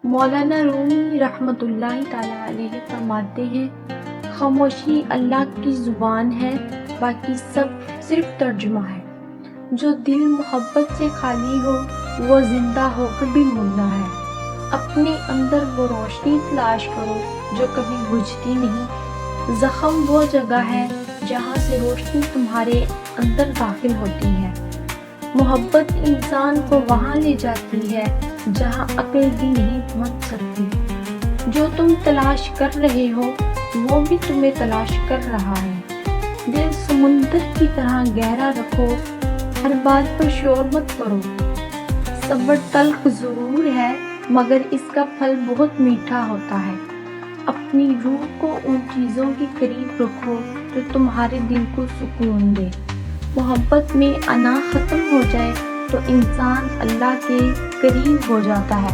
मौलाना रूमी रहमतुल्लाहि ताला अलैहि फरमाते हैं, खामोशी अल्लाह की ज़ुबान है, बाकी सब सिर्फ तर्जुमा है। जो दिल मोहब्बत से खाली हो वो जिंदा होकर भी मुर्दा है। अपने अंदर वो रोशनी तलाश करो जो कभी बुझती नहीं। जख्म वो जगह है जहाँ से रोशनी तुम्हारे अंदर दाखिल होती है। मोहब्बत इंसान को वहाँ ले जाती है जहाँ अक्ल भी नहीं पहुँच सकती। जो तुम तलाश कर रहे हो वो भी तुम्हें तलाश कर रहा है। दिल समुंदर की तरह गहरा रखो, हर बात पर शोर मत करो। सब्र तल्ख जरूर है मगर इसका फल बहुत मीठा होता है। अपनी रूह को उन चीज़ों के करीब रखो जो तुम्हारे दिल को सुकून दे। मोहब्बत में अना ख़त्म हो जाए तो इंसान अल्लाह के करीब हो जाता है।